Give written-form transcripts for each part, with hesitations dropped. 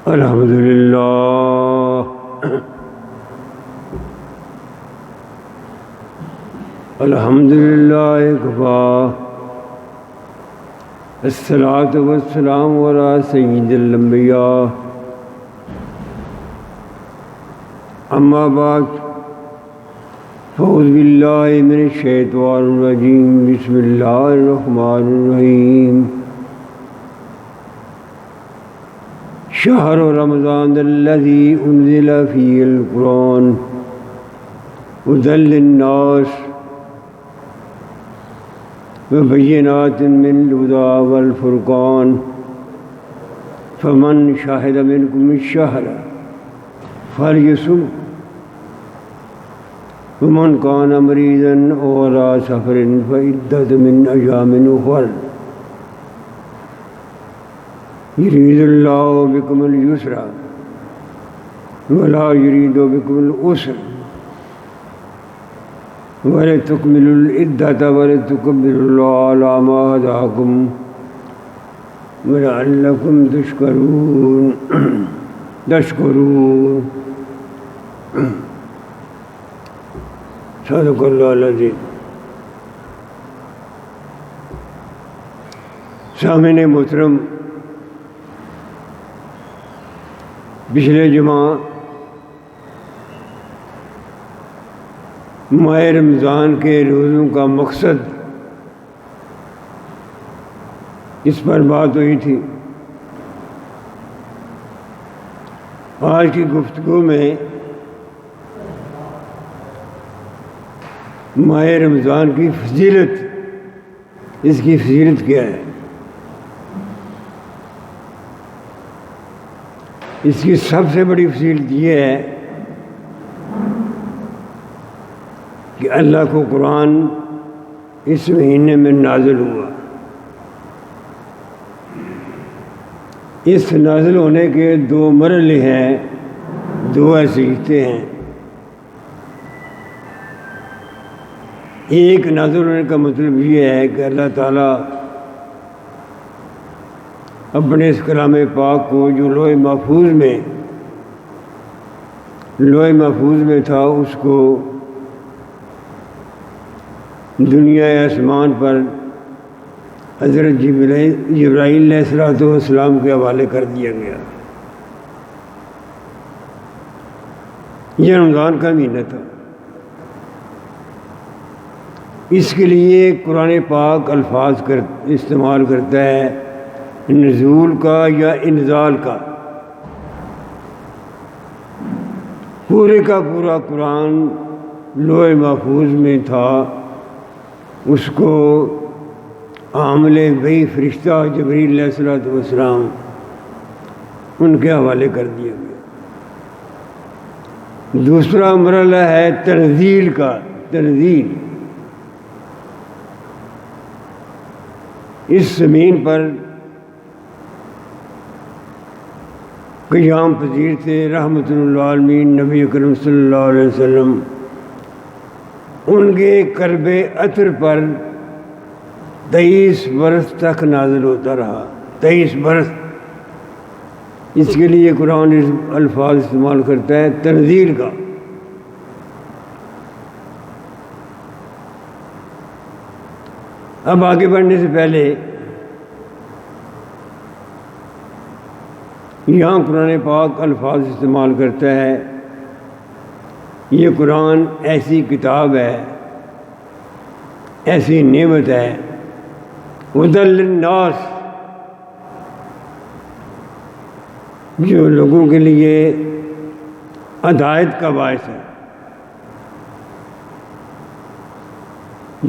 الحمدللہ الحمدللہ کفا الصلاۃ والسلام علی سید الانبیاء اما بعد فاعوذ باللہ من الشیطان الرجیم بسم اللہ الرحمن الرحیم شہر رمضان الذی انزل فیہ القرآن ھدی للناس وبینات من الہدی والفرقان فمن شہد منکم الشہر فلیصم ومن کان مریضا او علی سفر فعدۃ من ایام اخر یرید اللہ بکم الیسر ولا یرید بکم العسر وَلِتُكْمِلُوا الْعِدَّةَ وَلِتُكَبِّرُوا اللَّهَ عَلَىٰ مَا هَدَاكُمْ وَلَعَلَّكُمْ تشکرون صدق اللہ العظیم۔ سامعین محترم، پچھلے جمعہ ماہ رمضان کے روزوں کا مقصد اس پر بات ہوئی تھی۔ آج کی گفتگو میں ماہ رمضان کی فضیلت، اس کی فضیلت کیا ہے، اس کی سب سے بڑی فضیلت یہ ہے کہ اللہ کو قرآن اس مہینے میں نازل ہوا۔ اس نازل ہونے کے دو مرحلے ہیں، دو حیثیتیں ہیں۔ ایک نازل ہونے کا مطلب یہ ہے کہ اللہ تعالیٰ اپنے اس کلام پاک کو جو لوح محفوظ میں تھا، اس کو دنیا آسمان پر حضرت جبرائیل علیہ السلام کے حوالے کر دیا گیا۔ یہ رمضان کا مہینہ تھا۔ اس کے لیے قرآن پاک الفاظ استعمال کرتا ہے نزول کا یا انزال کا۔ پورے کا پورا قرآن لوح محفوظ میں تھا، اس کو حامل وحی فرشتہ جبرائیل علیہ السلام ان کے حوالے کر دیا گیا۔ دوسرا مرحلہ ہے تنزیل کا۔ تنزیل اس زمین پر قیام پذیر تھے رحمت للعالمین نبی اکرم صلی اللہ علیہ وسلم، ان کے کرب عطر پر 23 برس تک نازل ہوتا رہا۔ 23 برس۔ اس کے لیے قرآن الفاظ استعمال کرتا ہے تنزیل کا۔ اب آگے بڑھنے سے پہلے یہاں قرآن پاک الفاظ استعمال کرتا ہے، یہ قرآن ایسی کتاب ہے، ایسی نعمت ہے، ھدی للناس، جو لوگوں کے لیے ہدایت کا باعث ہے۔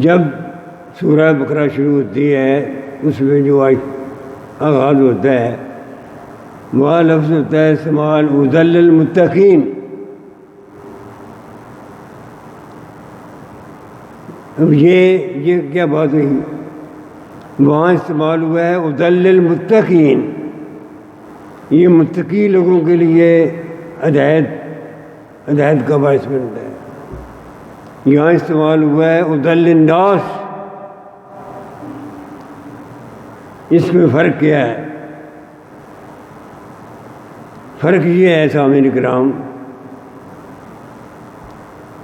جب سورہ بقرہ شروع ہوتی ہے، اس میں جو آغاز ہوتا ہے، وہاں لفظ ہوتا ہے استعمال ھدی للمتقین۔ اب یہ کیا بات ہوئی؟ وہاں استعمال ہوا ہے ادل المتقین، یہ متقی لوگوں کے لیے ہدایت کا باعث بنتا ہے۔ یہاں استعمال ہوا ہے ادل الناس، اس میں فرق کیا ہے؟ فرق یہ ہے سامعین کرام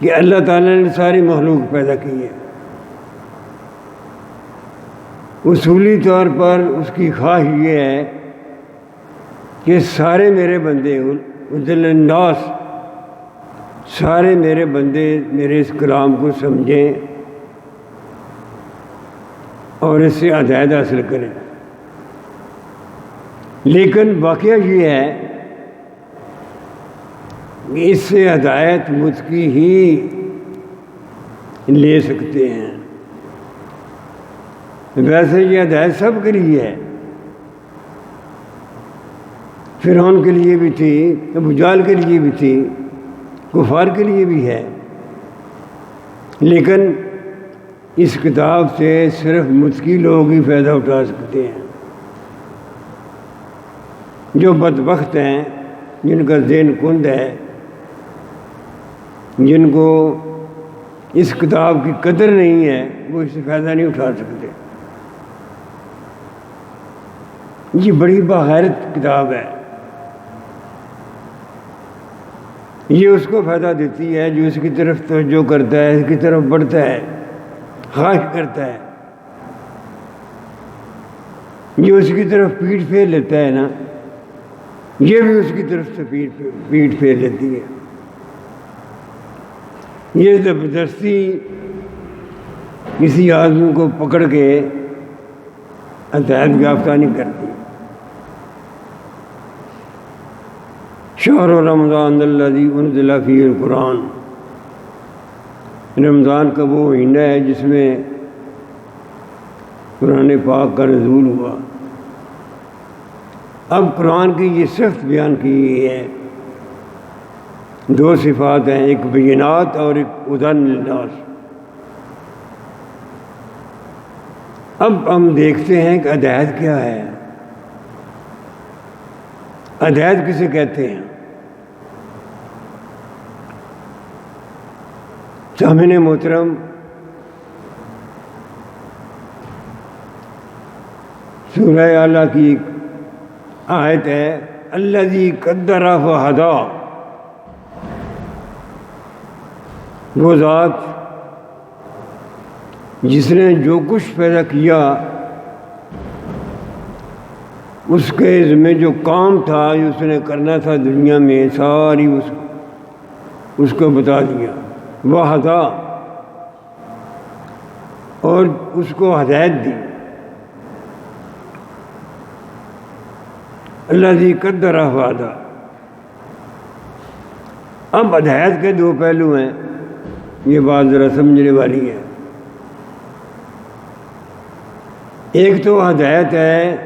کہ اللہ تعالیٰ نے ساری مخلوق پیدا کی ہے، اصولی طور پر اس کی خواہش یہ ہے کہ سارے میرے بندے ادل الناس، سارے میرے بندے میرے اس کلام کو سمجھیں اور اس سے ہدایت حاصل کریں۔ لیکن واقعہ یہ ہے کہ اس سے ہدایت متقی ہی لے سکتے ہیں۔ ویسے یہ ہدایت سب کے لیے ہے، فرعون کے لیے بھی تھی، ابو جہل کے لیے بھی تھی، کفار کے لیے بھی ہے، لیکن اس کتاب سے صرف متقی لوگ ہی فائدہ اٹھا سکتے ہیں۔ جو بدبخت ہیں، جن کا ذہن کند ہے، جن کو اس کتاب کی قدر نہیں ہے، وہ اس سے فائدہ نہیں اٹھا سکتے۔ یہ بڑی باغیرت کتاب ہے، یہ اس کو فائدہ دیتی ہے جو اس کی طرف توجہ کرتا ہے، اس کی طرف بڑھتا ہے، خواہش کرتا ہے۔ جو اس کی طرف پیٹھ پھیر لیتا ہے نا، یہ بھی اس کی طرف سے پیٹھ پھیر لیتی ہے۔ یہ زبردستی کسی آدمی کو پکڑ کے ہدایت یافتہ نہیں کرتی۔ شہر رمضان الذی انزل فیہ القرآن، رمضان کا وہ مہینہ ہے جس میں قرآن پاک کا نزول ہوا۔ اب قرآن کی یہ صفت بیان کی گئی ہے، دو صفات ہیں، ایک بینات اور ایک ہدی للناس۔ اب ہم دیکھتے ہیں کہ ہدایت کیا ہے، ہدایت کسے کہتے ہیں؟ سامعین محترم، سورہ اعلیٰ کی ایک آیت ہے، الذی قدر فہدی، وہ ذات جس نے جو کچھ پیدا کیا اس کے ذمہ جو کام تھا، جو اس نے کرنا تھا دنیا میں، ساری اس کو بتا دیا، وہدی، اور اس کو ہدایت دی۔ الذی قدر فہدی۔ اب ہدایت کے دو پہلو ہیں، یہ بات ذرا سمجھنے والی ہے۔ ایک تو ہدایت ہے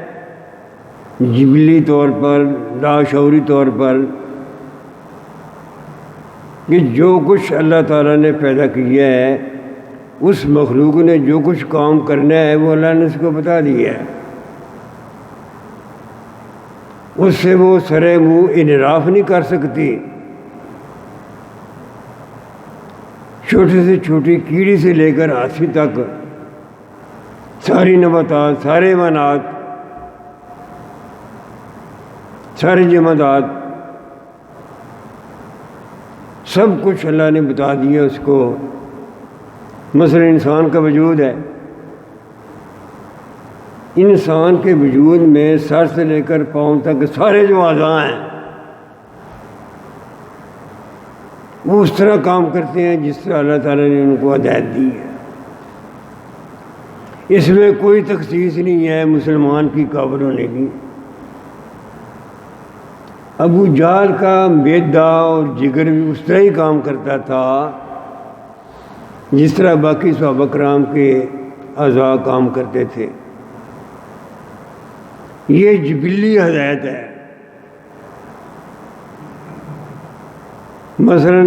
جبلی طور پر، لاشعوری طور پر، کہ جو کچھ اللہ تعالیٰ نے پیدا کیا ہے، اس مخلوق نے جو کچھ کام کرنا ہے وہ اللہ نے اس کو بتا دیا ہے، اس سے وہ سرے منہ انحراف نہیں کر سکتی۔ چھوٹے سے چھوٹی کیڑی سے لے کر ہاتھی تک، ساری نباتات، سارے حیوانات، سارے جمادات، سب کچھ اللہ نے بتا دیا اس کو۔ مثلا انسان کا وجود ہے، انسان کے وجود میں سر سے لے کر پاؤں تک سارے جو اعضاء ہیں وہ اس طرح کام کرتے ہیں جس طرح اللہ تعالیٰ نے ان کو ہدایت دی ہے۔ اس میں کوئی تخصیص نہیں ہے مسلمان کی کافر ہونے کی۔ ابو جہل کا معدہ اور جگر بھی اس طرح ہی کام کرتا تھا جس طرح باقی صحابہ کرام کے اعضاء کام کرتے تھے۔ یہ جبلی ہدایت ہے۔ مثلا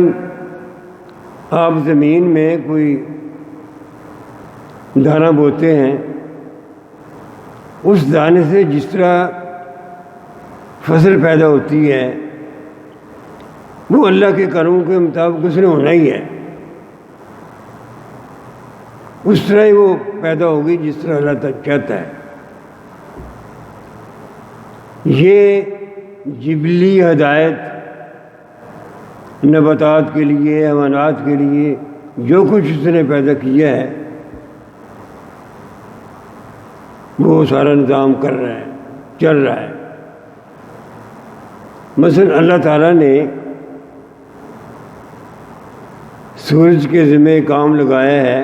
آپ زمین میں کوئی دانہ بوتے ہیں، اس دانے سے جس طرح فصل پیدا ہوتی ہے وہ اللہ کے قانون کے مطابق اس نے ہونا ہی ہے، اس طرح ہی وہ پیدا ہوگی جس طرح اللہ تعالیٰ چاہتا ہے۔ یہ جبلی ہدایت نباتات کے لیے، حیوانات کے لیے جو کچھ اس نے پیدا کیا ہے وہ سارا نظام کر رہا ہے، چل رہا ہے۔ مثلا اللہ تعالیٰ نے سورج کے ذمہ کام لگایا ہے،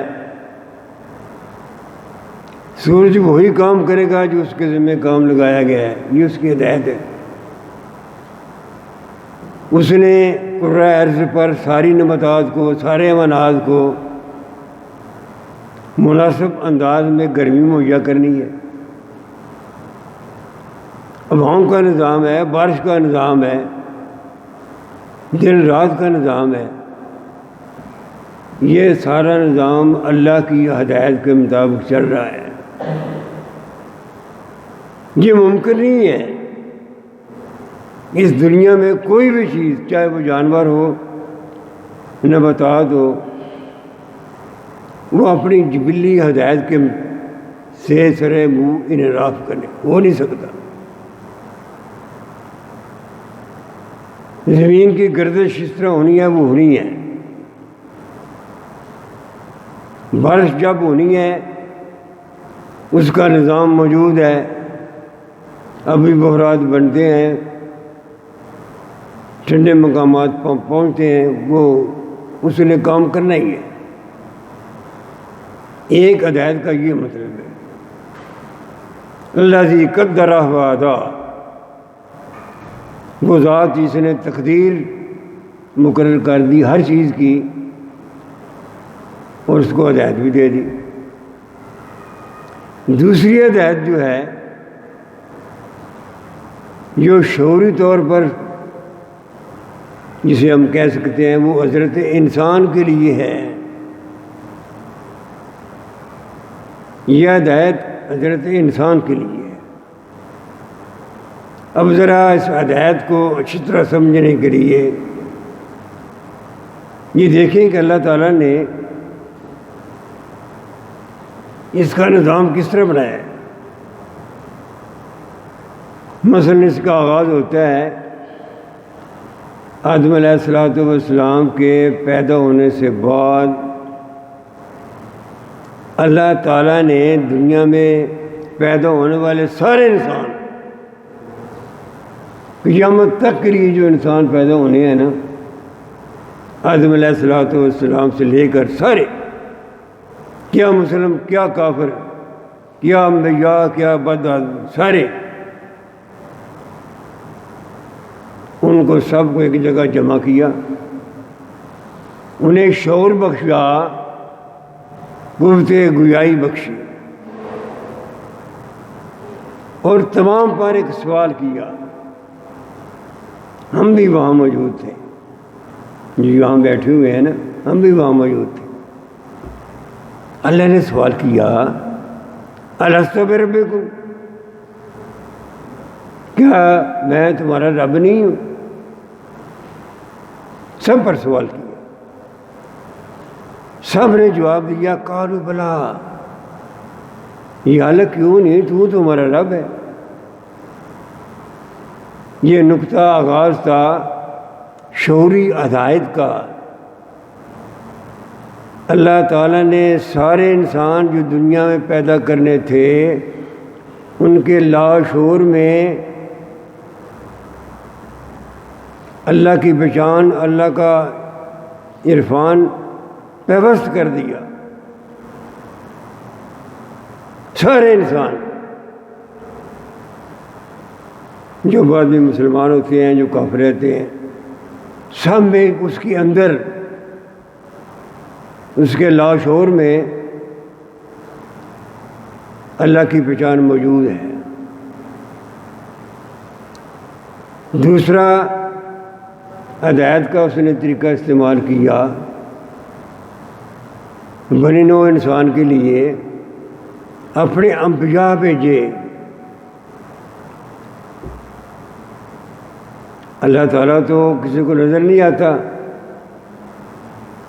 سورج وہی کام کرے گا جو اس کے ذمہ کام لگایا گیا ہے، یہ اس کی ہدایت ہے۔ اس نے کرۂ ارض پر ساری نباتات کو، سارے حیوانات کو مناسب انداز میں گرمی مہیا کرنی ہے۔ ہواؤں کا نظام ہے، بارش کا نظام ہے، دن رات کا نظام ہے، یہ سارا نظام اللہ کی ہدایت کے مطابق چل رہا ہے۔ یہ ممکن نہیں ہے اس دنیا میں کوئی بھی چیز، چاہے وہ جانور ہو، نباتات ہو، وہ اپنی جبلی ہدایت کے سے سرے منہ انحراف کرے، ہو نہیں سکتا۔ زمین کی گردش اس طرح ہونی ہے وہ ہونی ہے، بارش جب ہونی ہے اس کا نظام موجود ہے، ابھی بحرات بنتے ہیں، ٹھنڈے مقامات پہنچتے ہیں، وہ اس نے کام کرنا ہی ہے۔ ایک ہدایت کا یہ مطلب ہے، الذی قدر فہدی، وہ ذات جس نے تقدیر مقرر کر دی ہر چیز کی اور اس کو ہدایت بھی دے دی۔ دوسری ہدایت جو ہے، جو شعوری طور پر جسے ہم کہہ سکتے ہیں، وہ حضرت انسان کے لیے ہے۔ یہ ہدایت حضرت انسان کے لیے ہے۔ اب ذرا اس ہدایت کو اچھی طرح سمجھنے کے لیے یہ دیکھیں کہ اللہ تعالیٰ نے اس کا نظام کس طرح بنایا ہے۔ مثلاً اس کا آغاز ہوتا ہے آدم علیہ السلام کے پیدا ہونے سے بعد اللہ تعالیٰ نے دنیا میں پیدا ہونے والے سارے انسان، قیامت تک کے لیے جو انسان پیدا ہونے ہیں نا، آدم علیہ السلام سے لے کر سارے، کیا مسلم، کیا کافر، کیا انبیاء، کیا بد آدمی، سارے، ان کو سب کو ایک جگہ جمع کیا، انہیں شعور بخشا، قوت گویائی بخشی، اور تمام پر ایک سوال کیا۔ ہم بھی وہاں موجود تھے، جو یہاں بیٹھے ہوئے ہیں نا، ہم بھی وہاں موجود تھے۔ اللہ نے سوال کیا، الست بربکم، کیا میں تمہارا رب نہیں ہوں؟ سب پر سوال کیا، سب نے جواب دیا، قالوا بلا، یہ حالت کیوں نہیں، تو تمہارا رب ہے۔ یہ نقطہ آغاز تھا شعوری ہدایت کا۔ اللہ تعالیٰ نے سارے انسان جو دنیا میں پیدا کرنے تھے، ان کے لاشعور میں اللہ کی پہچان، اللہ کا عرفان پیوست کر دیا۔ سارے انسان، جو بعد میں مسلمان ہوتے ہیں، جو کافر رہتے ہیں، سب میں اس کے اندر، اس کے لاشعور میں اللہ کی پہچان موجود ہے۔ دوسرا ہدایت کا اس نے طریقہ استعمال کیا بنی نوع انسان کے لیے، اپنے انبیاء بھیجے۔ اللہ تعالیٰ تو کسی کو نظر نہیں آتا،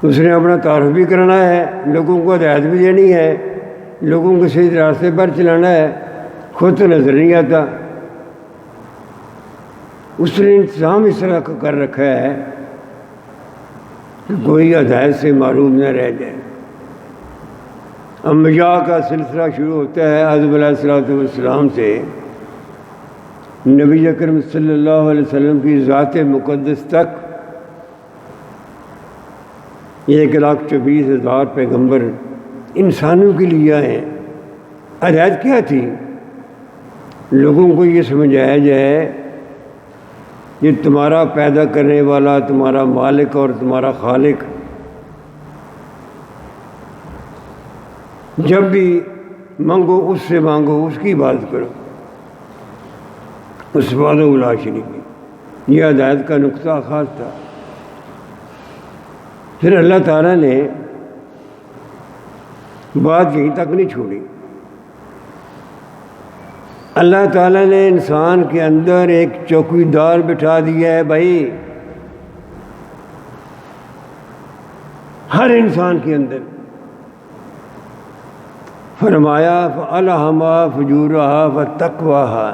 اس نے اپنا تعارف بھی کرنا ہے، لوگوں کو ہدایت بھی دینی ہے، لوگوں کو صحیح راستے پر چلانا ہے، خود تو نظر نہیں آتا۔ اس نے انتظام اس طرح کا کر رکھا ہے کہ کوئی ہدایت سے معروم نہ رہ جائے۔ انبیاء کا سلسلہ شروع ہوتا ہے آدم علیہ السلام سے، نبی اکرم صلی اللہ علیہ وسلم کی ذات مقدس تک 1,24,000 پیغمبر انسانوں کے لیے آئے ہیں۔ ہدایت کیا تھی؟ لوگوں کو یہ سمجھایا جائے یہ تمہارا پیدا کرنے والا، تمہارا مالک اور تمہارا خالق، جب بھی مانگو اس سے مانگو، اس کی عبادت کرو، اس وحدہ لا شریک کی۔ یہ ہدایت کا نقطہ خاص تھا۔ پھر اللہ تعالیٰ نے بات یہیں تک نہیں چھوڑی، اللہ تعالیٰ نے انسان کے اندر ایک چوکیدار بٹھا دیا ہے۔ بھائی ہر انسان کے اندر فرمایا فَأَلْهَمَهَا فُجُورَهَا وَتَقْوَاهَا،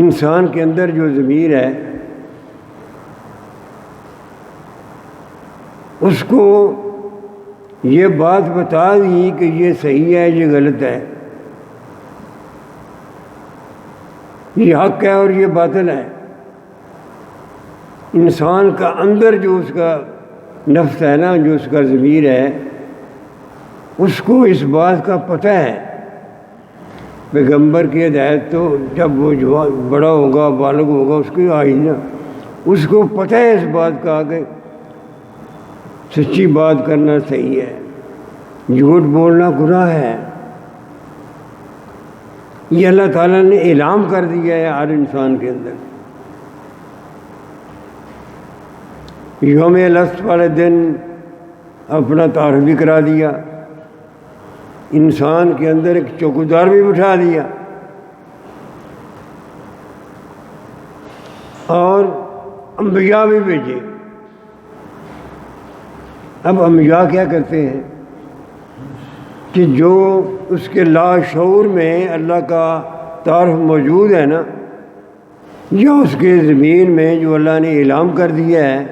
انسان کے اندر جو ضمیر ہے اس کو یہ بات بتا دی کہ یہ صحیح ہے، یہ غلط ہے، یہ حق ہے اور یہ باطل ہے۔ انسان کا اندر جو اس کا نفس ہے نا، جو اس کا ضمیر ہے، اس کو اس بات کا پتہ ہے۔ پیغمبر کی ہدایت تو جب وہ بڑا ہوگا، بالغ ہوگا، اس کی آئی نا، اس کو پتہ ہے اس بات کا کہ سچی بات کرنا صحیح ہے، جھوٹ بولنا گناہ ہے۔ یہ اللہ تعالیٰ نے اعلام کر دیا ہے ہر انسان کے اندر۔ یوم الست والے دن اپنا تعارف بھی کرا دیا، انسان کے اندر ایک چوکیدار بھی بٹھا دیا، اور انبیاء بھی بھیجے۔ اب انبیاء کیا کرتے ہیں کہ جو اس کے لاشعور میں اللہ کا تعارف موجود ہے نا، یا اس کے ضمیر میں جو اللہ نے اعلام کر دیا ہے،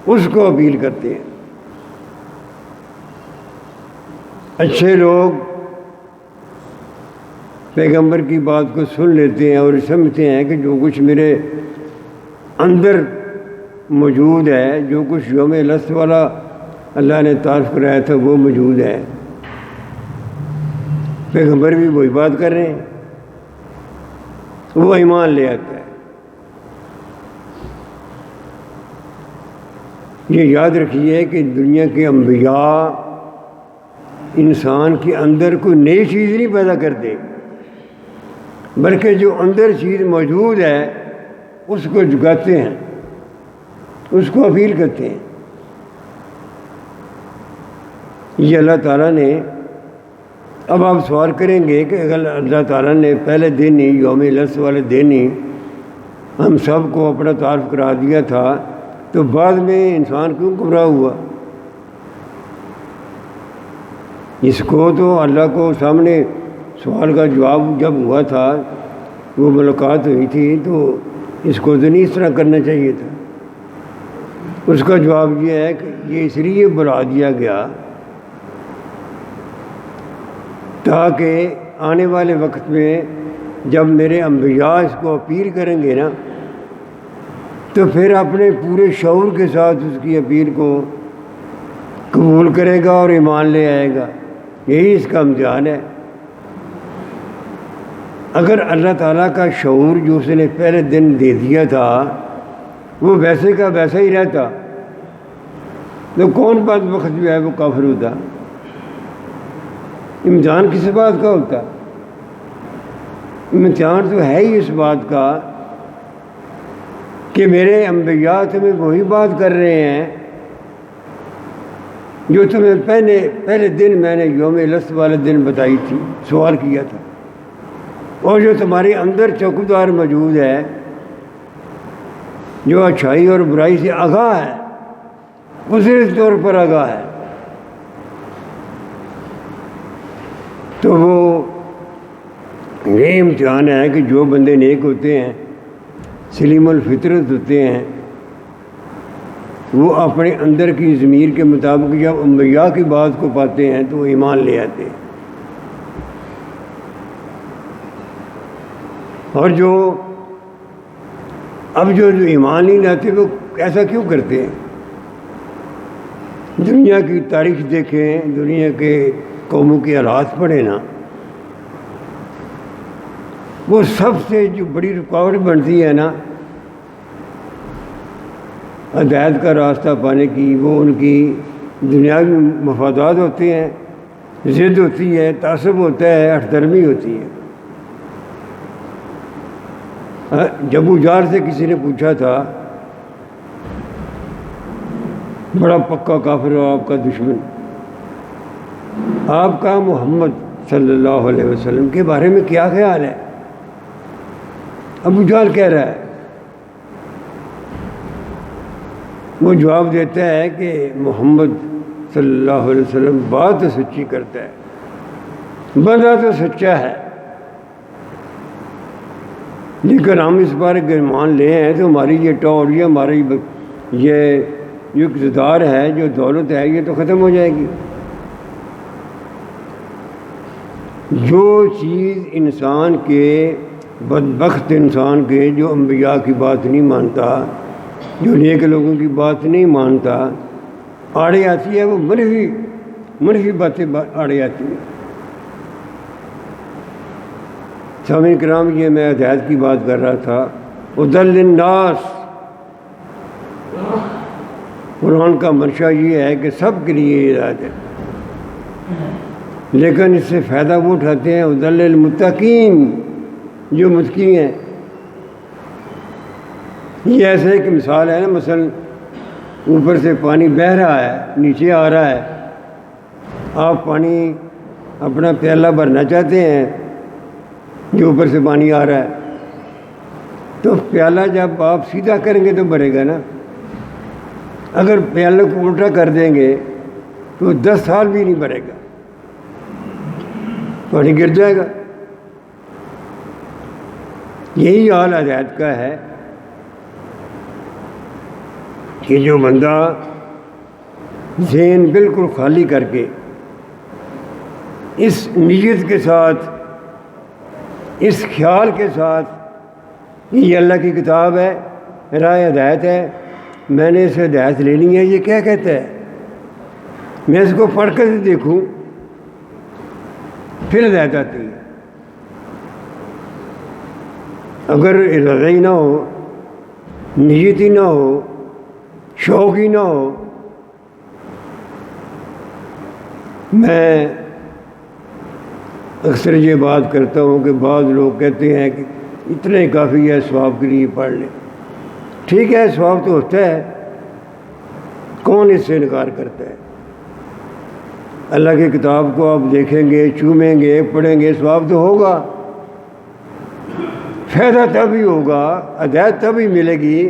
اس کو اپیل کرتے ہیں۔ اچھے لوگ پیغمبر کی بات کو سن لیتے ہیں اور سمجھتے ہیں کہ جو کچھ میرے اندر موجود ہے، جو کچھ یوم الست والا اللہ نے تعارف کرایا تھا وہ موجود ہے، پیغمبر بھی وہی بات کر رہے ہیں، وہ ایمان لے آتا ہے۔ یہ یاد رکھیے کہ دنیا کے انبیاء انسان کے اندر کوئی نئی چیز نہیں پیدا کرتے، بلکہ جو اندر چیز موجود ہے اس کو جگاتے ہیں، اس کو اپیل کرتے ہیں۔ یہ اللہ تعالیٰ نے، اب آپ سوال کریں گے کہ اگر اللہ تعالیٰ نے پہلے دن ہی، یوم الست والے دن ہی ہم سب کو اپنا تعارف کرا دیا تھا، تو بعد میں انسان کیوں گمراہ ہوا؟ اس کو تو اللہ کو سامنے سوال کا جواب جب ہوا تھا، وہ ملاقات ہوئی تھی، تو اس کو تو نہیں اس طرح کرنا چاہیے تھا۔ اس کا جواب یہ ہے کہ یہ اس لیے بلا دیا گیا تاکہ آنے والے وقت میں جب میرے انبیاء اس کو اپیل کریں گے نا، تو پھر اپنے پورے شعور کے ساتھ اس کی اپیل کو قبول کرے گا اور ایمان لے آئے گا۔ یہی اس کا امتحان ہے۔ اگر اللہ تعالیٰ کا شعور جو اس نے پہلے دن دے دیا تھا وہ ویسے کا ویسا ہی رہتا، تو کون بات وقت جو ہے وہ کافر ہوتا؟ امتحان کس بات کا ہوتا؟ امتحان تو ہے ہی اس بات کا کہ میرے انبیاء تمہیں وہی بات کر رہے ہیں جو تمہیں پہلے دن میں نے یوم لست والے دن بتائی تھی، سوال کیا تھا، اور جو تمہارے اندر چوکیدار موجود ہے، جو اچھائی اور برائی سے آگاہ ہے، مضر طور پر آگاہ ہے، تو وہ یہ امتحان ہے کہ جو بندے نیک ہوتے ہیں، سلیم الفطرت ہوتے ہیں، وہ اپنے اندر کی ضمیر کے مطابق جب انبیاء کی بات کو پاتے ہیں تو وہ ایمان لے آتے ہیں، اور جو ایمان نہیں لاتے وہ ایسا کیوں کرتے ہیں؟ دنیا کی تاریخ دیکھیں، دنیا کے قوموں کے حالات پڑھیں نا، وہ سب سے جو بڑی رکاوٹ بنتی ہے نا ہدایت کا راستہ پانے کی، وہ ان کی دنیاوی مفادات ہوتے ہیں، ضد ہوتی ہے، تعصب ہوتا ہے، ہٹ درمی ہوتی ہے۔ ابو جہل سے کسی نے پوچھا تھا، بڑا پکا کافر ہو آپ کا دشمن، آپ کا محمد صلی اللہ علیہ وسلم کے بارے میں کیا خیال ہے؟ ابو جہل کہہ رہا ہے، وہ جواب دیتا ہے کہ محمد صلی اللہ علیہ وسلم بات تو سچی کرتا ہے، بندہ تو سچا ہے، لیکن ہم اس بارے کے ایمان لے ہیں تو ہماری یہ ٹور، یہ ہماری یہ جو اقتدار ہے، جو دولت ہے، یہ تو ختم ہو جائے گی۔ جو چیز انسان کے، بدبخت انسان کے، جو انبیاء کی بات نہیں مانتا، جو نیک لوگوں کی بات نہیں مانتا، آڑے آتی ہے، وہ منفی باتیں آڑے آتی ہیں۔ سامعین کرام، یہ میں ہدایت کی بات کر رہا تھا، ہدی للناس، قرآن کا منشا یہ ہے کہ سب کے لیے ہدایت ہے، لیکن اس سے فائدہ وہ اٹھاتے ہیں ہدی للمتقین، جو متقی ہیں۔ یہ ایسے ایک مثال ہے نا، مثلا اوپر سے پانی بہہ رہا ہے، نیچے آ رہا ہے، آپ پانی اپنا پیالہ بھرنا چاہتے ہیں، جو اوپر سے پانی آ رہا ہے، تو پیالہ جب آپ سیدھا کریں گے تو بھرے گا نا، اگر پیالے کو الٹا کر دیں گے تو 10 سال بھی نہیں بھرے گا، پانی گر جائے گا۔ یہی حال ہدایت کا ہے کہ جو بندہ ذہن بالکل خالی کر کے اس نیت کے ساتھ، اس خیال کے ساتھ کہ یہ اللہ کی کتاب ہے، راہ ہدایت ہے، میں نے اسے ہدایت لینی ہے، یہ کیا کہتا ہے، میں اس کو پڑھ کر دیکھوں، پھر ہدایت آتی ہے۔ اگر ارادہ ہی نہ ہو، نیت ہی نہ ہو، شوق ہی نہ ہو، میں اکثر یہ بات کرتا ہوں کہ بعض لوگ کہتے ہیں کہ اتنا ہی کافی ہے ثواب کے لیے پڑھ لیں۔ ٹھیک ہے، ثواب تو ہوتا ہے، کون اس سے انکار کرتا ہے؟ اللہ کی کتاب کو آپ دیکھیں گے، چومیں گے، پڑھیں گے، ثواب تو ہوگا، فائدہ تبھی ہوگا، ہدایت تبھی ملے گی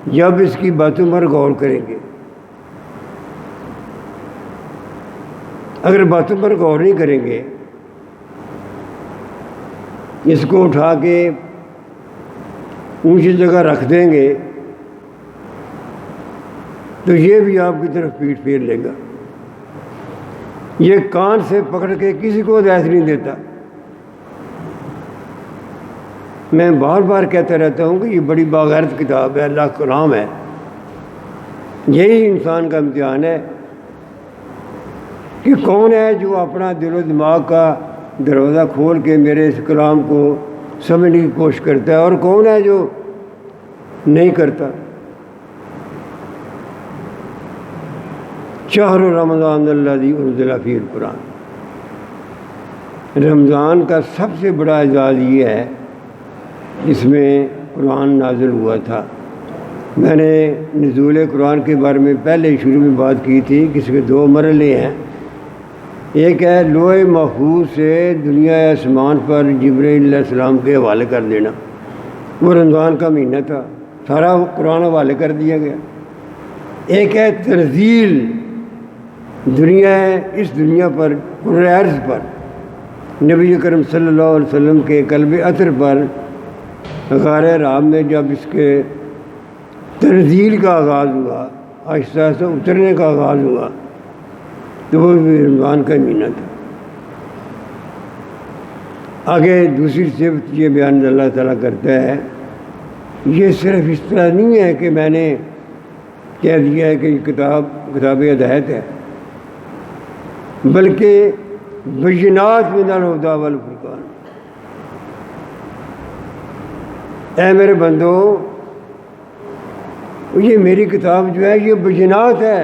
جب اس کی باتوں پر غور کریں گے۔ اگر باتوں پر غور نہیں کریں گے، اس کو اٹھا کے اونچی جگہ رکھ دیں گے تو یہ بھی آپ کی طرف پیٹ پھیر لے گا۔ یہ کان سے پکڑ کے کسی کو ہدایت نہیں دیتا۔ میں بار بار کہتا رہتا ہوں کہ یہ بڑی باغیرت کتاب ہے، اللہ کا کلام ہے۔ یہی انسان کا امتحان ہے کہ کون ہے جو اپنا دل و دماغ کا دروازہ کھول کے میرے اس کلام کو سمجھنے کی کوشش کرتا ہے، اور کون ہے جو نہیں کرتا۔ شہر رمضان الذی انزل فیہ القرآن، رمضان کا سب سے بڑا اعزاز یہ ہے اس میں قرآن نازل ہوا تھا۔ میں نے نزول قرآن کے بارے میں پہلے شروع میں بات کی تھی کہ اس کے دو مرحلے ہیں. ایک ہے لوح محفوظ سے دنیا آسمان پر جبرائیل علیہ السلام کے حوالے کر دینا. وہ رمضان کا مہینہ تھا، سارا قرآن حوالے کر دیا گیا. ایک ہے تنزیل اس دنیا پر قرۂ ارض پر نبی کرم صلی اللہ علیہ وسلم کے قلب اطہر پر غار حرا میں جب اس کے تنزیل کا آغاز ہوا، آہستہ آہستہ اترنے کا آغاز ہوا، تو وہ بھی رمضان کا مہینہ تھا. آگے دوسری صفت یہ بیان اللہ تعالیٰ کرتا ہے، یہ صرف اس طرح نہیں ہے کہ میں نے کہہ دیا ہے کہ یہ کتاب ہدایت ہے، بلکہ بینات من الہدی والفرقان. اے میرے بندو، یہ میری کتاب جو ہے یہ بینات ہے،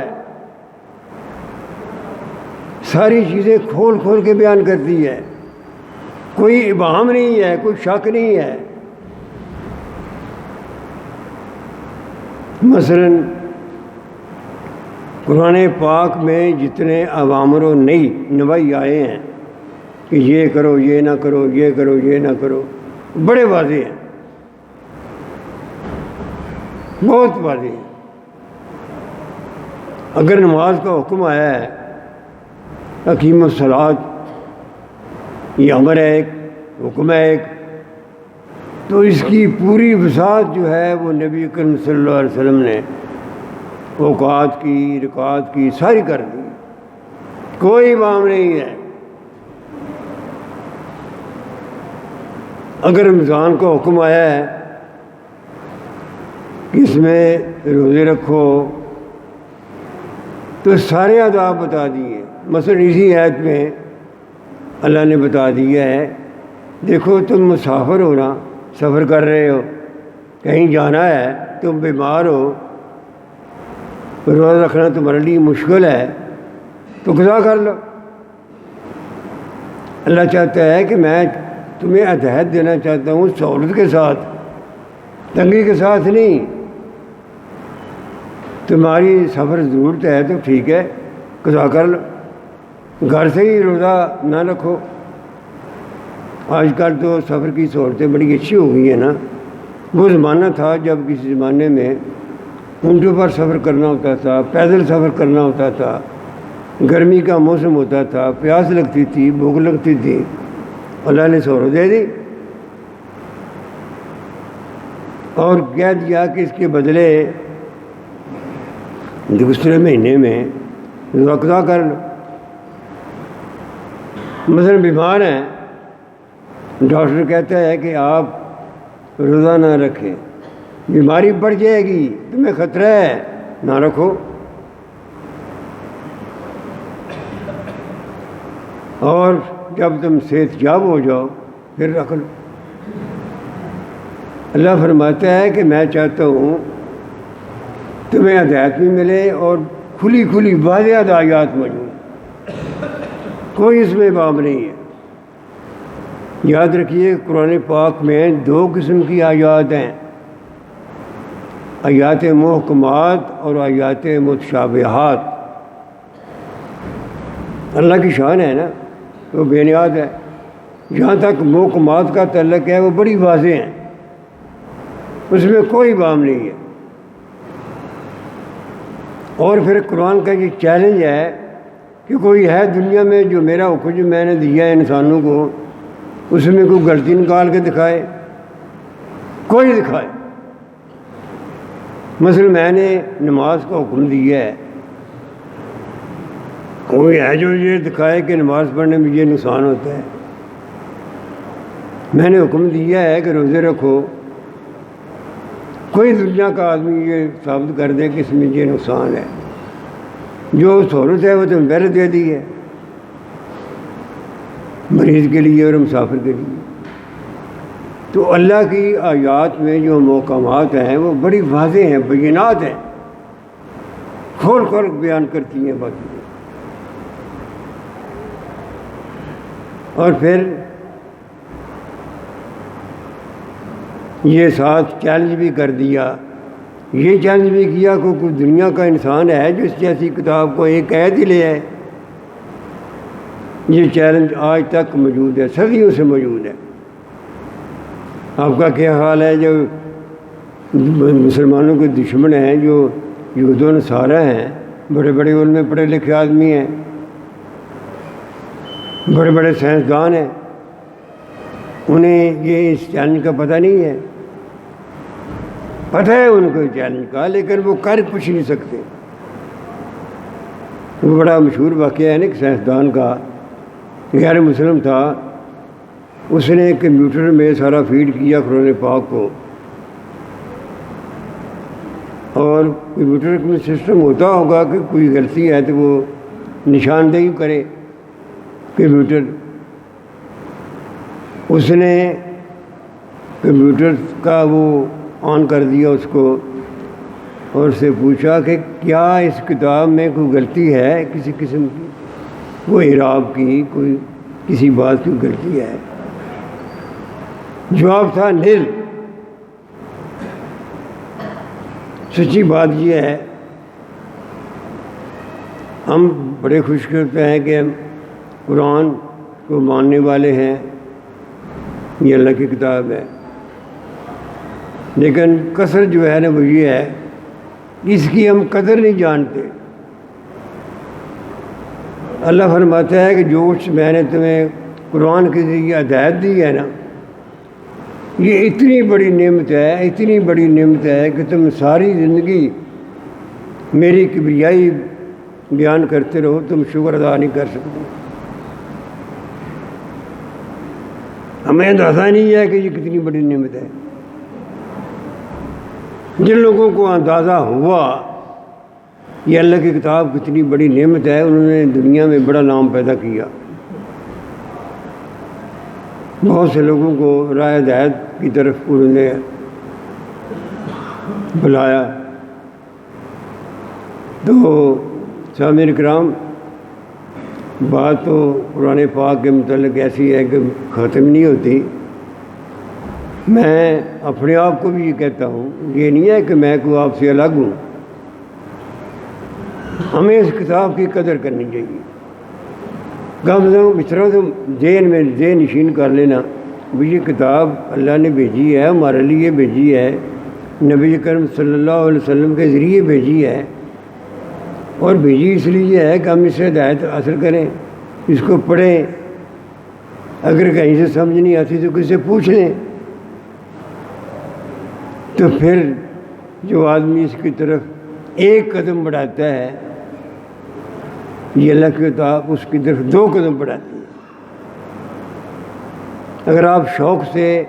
ساری چیزیں کھول کھول کے بیان کرتی ہے، کوئی ابہام نہیں ہے، کوئی شک نہیں ہے. مثلا قرآن پاک میں جتنے اوامر و نواہی آئے ہیں کہ یہ کرو، یہ نہ کرو، یہ کرو، یہ نہ کرو، بڑے واضح ہیں، بہت واضح ہیں. اگر نماز کا حکم آیا ہے، اقیم الصلاۃ، یہ امر ہے ایک، حکم ہے ایک، تو اس کی پوری وضاحت جو ہے وہ نبی کریم صلی اللہ علیہ وسلم نے اوقات کی، رکعات کی ساری کر دی، کوئی ابہام نہیں ہے. اگر رمضان کا حکم آیا ہے کہ اس میں روزے رکھو، تو سارے آداب بتا دیے. مثلا اسی آیت میں اللہ نے بتا دیا ہے، دیکھو تم مسافر ہو نا، سفر کر رہے ہو، کہیں جانا ہے، تم بیمار ہو، روزہ رکھنا تمہارے لیے مشکل ہے، تو قضا کر لو. اللہ چاہتا ہے کہ میں تمہیں ہدایت دینا چاہتا ہوں سہولت کے ساتھ، تنگی کے ساتھ نہیں. تمہاری سفر ضرورت ہے تو ٹھیک ہے، قضا کر لو، گھر سے ہی روزہ نہ رکھو. آج کل تو سفر کی سہولتیں بڑی اچھی ہو گئی ہیں نا. وہ زمانہ تھا جب کسی زمانے میں اونٹوں پر سفر کرنا ہوتا تھا، پیدل سفر کرنا ہوتا تھا، گرمی کا موسم ہوتا تھا، پیاس لگتی تھی، بھوک لگتی تھی، اللہ نے سہولت دے دی اور کہہ دیا کہ اس کے بدلے دوسرے مہینے میں قضا کر لو. مثلا بیمار ہیں، ڈاکٹر کہتا ہے کہ آپ روزہ نہ رکھیں، بیماری بڑھ جائے گی، تمہیں خطرہ ہے، نہ رکھو. اور جب تم صحت یاب ہو جاؤ پھر رکھ لو. اللہ فرماتا ہے کہ میں چاہتا ہوں تمہیں ہدایت بھی ملے اور کھلی کھلی واضح ہدایات موجود، کوئی اس میں ابہام نہیں ہے. یاد رکھیے قرآن پاک میں دو قسم کی آیات ہیں، آیات محکمات اور آیات متشابہات. اللہ کی شان ہے نا، وہ بے نیاز ہے. جہاں تک محکمات کا تعلق ہے وہ بڑی واضح ہیں، اس میں کوئی ابہام نہیں ہے. اور پھر قرآن کا یہ چیلنج ہے کہ کوئی ہے دنیا میں جو میرا حکم جو میں نے دیا ہے انسانوں کو، اس میں کوئی غلطی نکال کے دکھائے، کوئی دکھائے. مثلا میں نے نماز کا حکم دیا ہے، کوئی ہے جو یہ دکھائے کہ نماز پڑھنے میں یہ نقصان ہوتا ہے. میں نے حکم دیا ہے کہ روزے رکھو، کوئی دنیا کا آدمی یہ ثابت کر دے کہ اس میں یہ نقصان ہے. جو سہولت ہے وہ تو پہلے دے دی ہے مریض کے لیے اور مسافر کے لیے. تو اللہ کی آیات میں جو محکمات ہیں وہ بڑی واضح ہیں، بینات ہیں، کھول کھول بیان کرتی ہیں باتیں. اور پھر یہ ساتھ چیلنج بھی کر دیا، یہ چیلنج بھی کیا کہ کوئی دنیا کا انسان ہے جو اس جیسی کتاب کو ایک عہد ہی لے آئے. یہ چیلنج آج تک موجود ہے، صدیوں سے موجود ہے. آپ کا کیا حال ہے جو مسلمانوں کے دشمن ہیں، جو یہود و نصارہ ہیں، بڑے بڑے ان میں پڑھے لکھے آدمی ہیں، بڑے بڑے سائنسدان ہیں، انہیں یہ اس چیلنج کا پتہ نہیں ہے. پتہ ہے ان کو چیلنج کا، لیکن وہ کر کچھ نہیں سکتے. وہ بڑا مشہور واقعہ ہے نا، ایک سائنسدان کا غیر مسلم تھا، اس نے کمپیوٹر میں سارا فیڈ کیا قرآن پاک کو، اور کمپیوٹر میں سسٹم ہوتا ہوگا کہ کوئی غلطی ہے تو وہ نشاندہی کرے کمپیوٹر. اس نے کمپیوٹر کا وہ آن کر دیا اس کو، اور اس سے پوچھا کہ کیا اس کتاب میں کوئی غلطی ہے کسی قسم کی، کوئی اعراب کی، کوئی کسی بات کی غلطی ہے؟ جواب تھا نل. سچی بات یہ ہے، ہم بڑے خوش کرتے ہیں کہ ہم قرآن کو ماننے والے ہیں، یہ اللہ کی کتاب ہے، لیکن کثر جو ہے نا وہ یہ ہے اس کی ہم قدر نہیں جانتے. اللہ فرماتا ہے کہ جو کچھ میں نے تمہیں قرآن کے ذریعے ہدایت دی ہے نا، یہ اتنی بڑی نعمت ہے، اتنی بڑی نعمت ہے کہ تم ساری زندگی میری کبریائی بیان کرتے رہو، تم شکر ادا نہیں کر سکتے. ہمیں اندازہ نہیں ہے کہ یہ کتنی بڑی نعمت ہے. جن لوگوں کو اندازہ ہوا یہ اللہ کی کتاب کتنی بڑی نعمت ہے، انہوں نے دنیا میں بڑا نام پیدا کیا. بہت سے لوگوں کو راہ ہدایت کی طرف انہوں نے بلایا. تو سامعین کرام، بات تو قرآن پاک کے متعلق ایسی ہے کہ ختم نہیں ہوتی. میں اپنے آپ کو بھی یہ کہتا ہوں، یہ نہیں ہے کہ میں کوئی آپ سے الگ ہوں. ہمیں اس کتاب کی قدر کرنی چاہیے. کم سے کم اس طرح تو ذہن نشین کر لینا، یہ کتاب اللہ نے بھیجی ہے، ہمارے لیے بھیجی ہے، نبی کرم صلی اللہ علیہ وسلم کے ذریعے بھیجی ہے، اور بھیجی اس لیے ہے کہ ہم اس سے ہدایت حاصل کریں، اس کو پڑھیں. اگر کہیں سے سمجھ نہیں آتی تو کسی سے پوچھ لیں. تو پھر جو آدمی اس کی طرف ایک قدم بڑھاتا ہے، یہ اللہ کی کتاب اس کی طرف 2 قدم بڑھاتی ہے. اگر آپ شوق سے